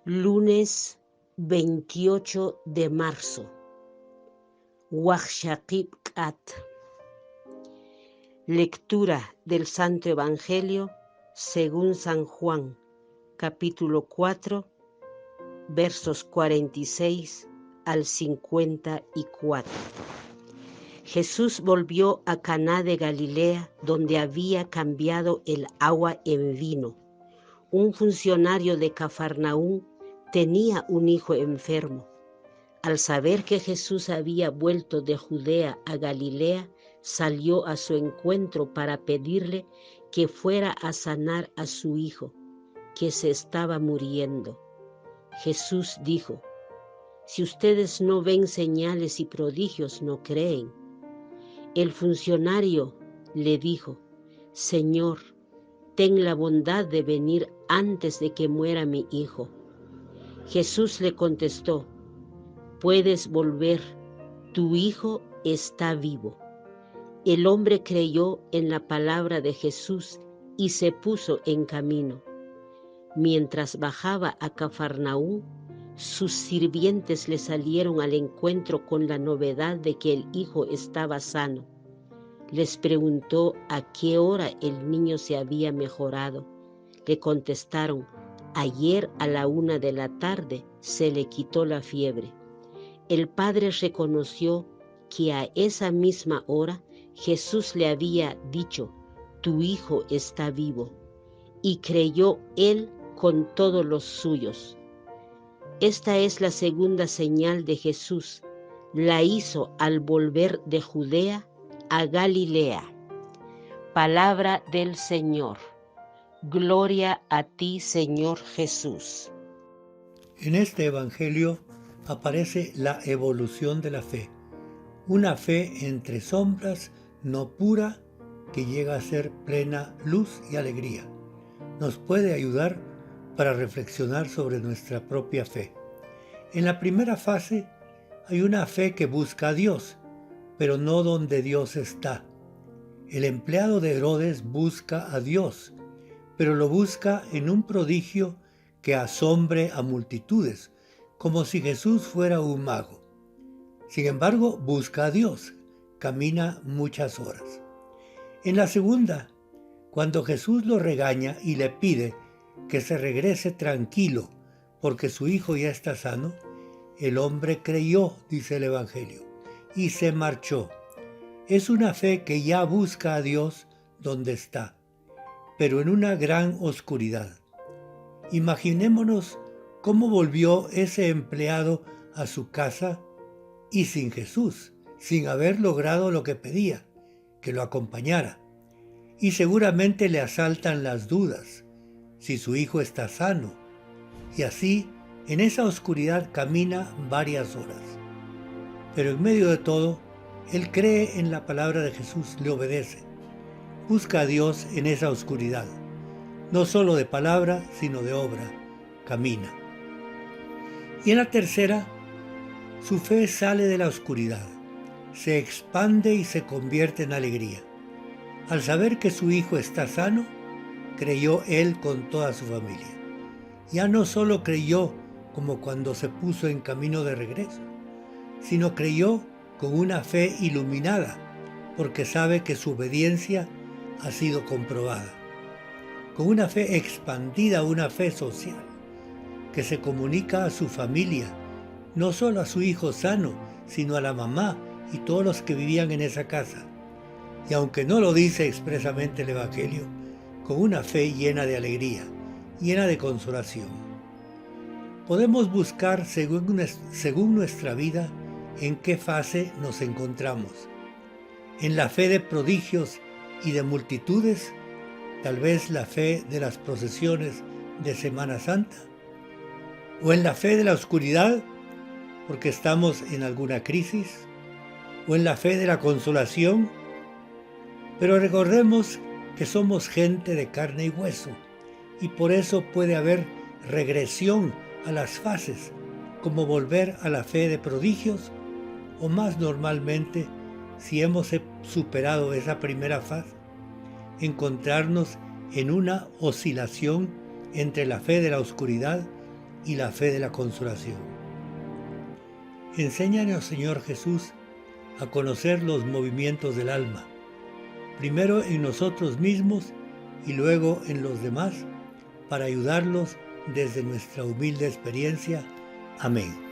Lunes 28 de marzo. Wahshaqib-Kat. Lectura del Santo Evangelio según San Juan, capítulo 4, versos 46 al 54. Jesús volvió a Caná de Galilea, donde había cambiado el agua en vino. Un funcionario de Cafarnaúm tenía un hijo enfermo. Al saber que Jesús había vuelto de Judea a Galilea, salió a su encuentro para pedirle que fuera a sanar a su hijo, que se estaba muriendo. Jesús dijo: «Si ustedes no ven señales y prodigios, no creen». El funcionario le dijo: «Señor, ten la bondad de venir antes de que muera mi hijo». Jesús le contestó: «Puedes volver, tu hijo está vivo». El hombre creyó en la palabra de Jesús y se puso en camino. Mientras bajaba a Cafarnaúm, sus sirvientes le salieron al encuentro con la novedad de que el hijo estaba sano. Les preguntó a qué hora el niño se había mejorado. Le contestaron: «Ayer a la 1 de la tarde se le quitó la fiebre». El padre reconoció que a esa misma hora Jesús le había dicho: «Tu hijo está vivo», y creyó él con todos los suyos. Esta es la segunda señal de Jesús. La hizo al volver de Judea a Galilea. Palabra del Señor. Gloria a ti, Señor Jesús. En este Evangelio aparece la evolución de la fe, una fe entre sombras, no pura, que llega a ser plena luz y alegría. Nos puede ayudar para reflexionar sobre nuestra propia fe. En la primera fase hay una fe que busca a Dios, pero no donde Dios está. El empleado de Herodes busca a Dios, pero lo busca en un prodigio que asombre a multitudes, como si Jesús fuera un mago. Sin embargo, busca a Dios, camina muchas horas. En la segunda, cuando Jesús lo regaña y le pide que se regrese tranquilo porque su hijo ya está sano, el hombre creyó, dice el Evangelio, y se marchó. Es una fe que ya busca a Dios donde está, pero en una gran oscuridad. Imaginémonos cómo volvió ese empleado a su casa y sin Jesús, sin haber logrado lo que pedía, que lo acompañara. Y seguramente le asaltan las dudas, si su hijo está sano. Y así, en esa oscuridad camina varias horas. Pero en medio de todo, él cree en la palabra de Jesús, le obedece. Busca a Dios en esa oscuridad, no solo de palabra, sino de obra, camina. Y en la tercera, su fe sale de la oscuridad, se expande y se convierte en alegría. Al saber que su hijo está sano, creyó él con toda su familia. Ya no solo creyó como cuando se puso en camino de regreso, sino creyó con una fe iluminada, porque sabe que su obediencia ha sido comprobada. Con una fe expandida, una fe social, que se comunica a su familia, no solo a su hijo sano, sino a la mamá y todos los que vivían en esa casa. Y aunque no lo dice expresamente el Evangelio, con una fe llena de alegría, llena de consolación. Podemos buscar según nuestra vida en qué fase nos encontramos. En la fe de prodigios y de multitudes, tal vez la fe de las procesiones de Semana Santa, o en la fe de la oscuridad, porque estamos en alguna crisis, o en la fe de la consolación. Pero recordemos que somos gente de carne y hueso, y por eso puede haber regresión a las fases, como volver a la fe de prodigios, o más normalmente, si hemos superado esa primera fase, encontrarnos en una oscilación entre la fe de la oscuridad y la fe de la consolación. Enséñanos, Señor Jesús, a conocer los movimientos del alma, primero en nosotros mismos y luego en los demás, para ayudarlos desde nuestra humilde experiencia. Amén.